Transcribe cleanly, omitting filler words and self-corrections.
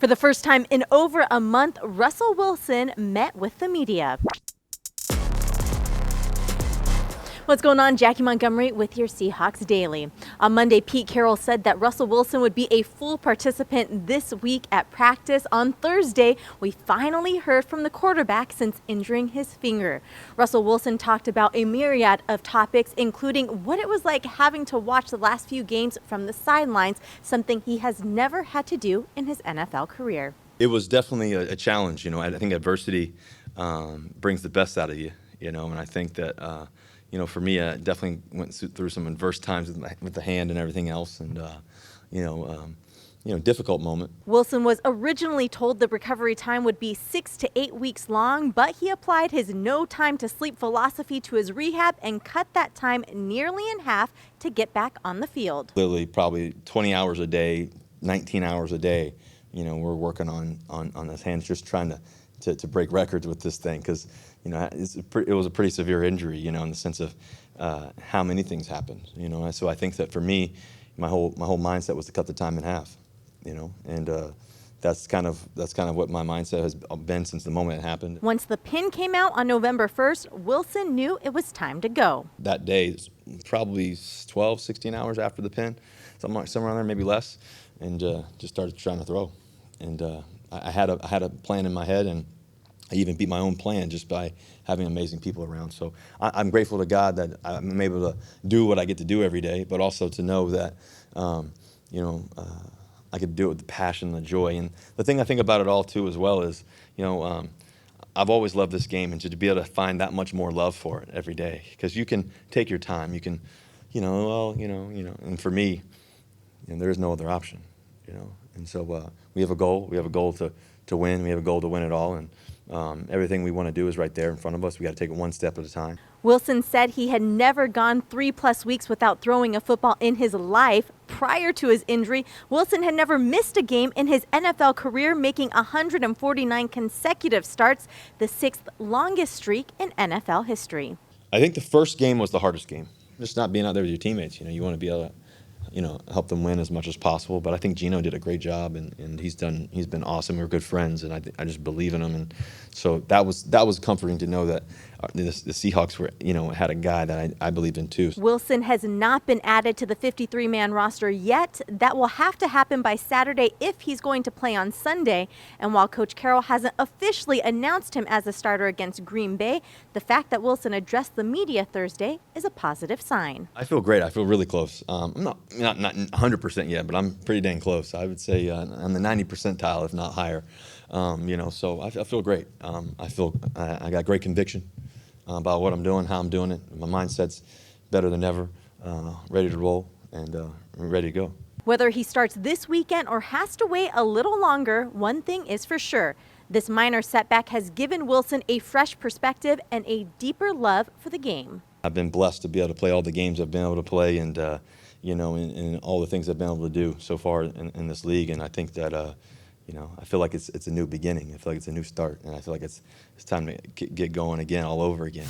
For the first time in over a month, Russell Wilson met with the media. What's going on? Jackie Montgomery with your Seahawks Daily. On Monday, Pete Carroll said that Russell Wilson would be a full participant this week at practice. On Thursday, we finally heard from the quarterback since injuring his finger. Russell Wilson talked about a myriad of topics, including what it was like having to watch the last few games from the sidelines, something he has never had to do in his NFL career. It was definitely a challenge. I think adversity brings the best out of you, and I think that, for me, I definitely went through some adverse times with the hand and everything else, and, difficult moment. Wilson was originally told the recovery time would be 6 to 8 weeks long, but he applied his no time to sleep philosophy to his rehab and cut that time nearly in half to get back on the field. Literally probably 20 hours a day, 19 hours a day, we're working on his hands, just trying to break records with this thing, because it was a pretty severe injury, in the sense of how many things happened, So I think that for me, my whole mindset was to cut the time in half, and that's kind of what my mindset has been since the moment it happened. Once the pin came out on November 1st, Wilson knew it was time to go. That day, probably 12, 16 hours after the pin, somewhere around there, maybe less, and just started trying to throw. And I had a plan in my head, and I even beat my own plan just by having amazing people around. So I'm grateful to God that I'm able to do what I get to do every day, but also to know that, I could do it with the passion and the joy. And the thing I think about it all, too, as well is, I've always loved this game, and to be able to find that much more love for it every day. Because you can take your time. You can, and for me, there is no other option, And so we have a goal. We have a goal to win. We have a goal to win it all. And everything we want to do is right there in front of us. We got to take it one step at a time. Wilson said he had never gone 3+ weeks without throwing a football in his life. Prior to his injury, Wilson had never missed a game in his NFL career, making 149 consecutive starts, the 6th longest streak in NFL history. I think the first game was the hardest game. Just not being out there with your teammates. You want to be able to help them win as much as possible. But I think Gino did a great job, and he's been awesome. We're good friends, and I just believe in him. And so that was comforting to know that the Seahawks had a guy that I believed in too. Wilson has not been added to the 53-man roster yet. That will have to happen by Saturday if he's going to play on Sunday. And while Coach Carroll hasn't officially announced him as a starter against Green Bay, the fact that Wilson addressed the media Thursday is a positive sign. I feel great. I feel really close. I'm not 100% yet, but I'm pretty dang close. I would say on the 90 percentile, if not higher. So I feel great. I got great conviction about what I'm doing, how I'm doing it. My mindset's better than ever, ready to roll, and ready to go. Whether he starts this weekend or has to wait a little longer, one thing is for sure. This minor setback has given Wilson a fresh perspective and a deeper love for the game. I've been blessed to be able to play all the games I've been able to play, and and all the things I've been able to do so far in this league. And I think that I feel like it's a new beginning. I feel like it's a new start, and I feel like it's time to get going again, all over again.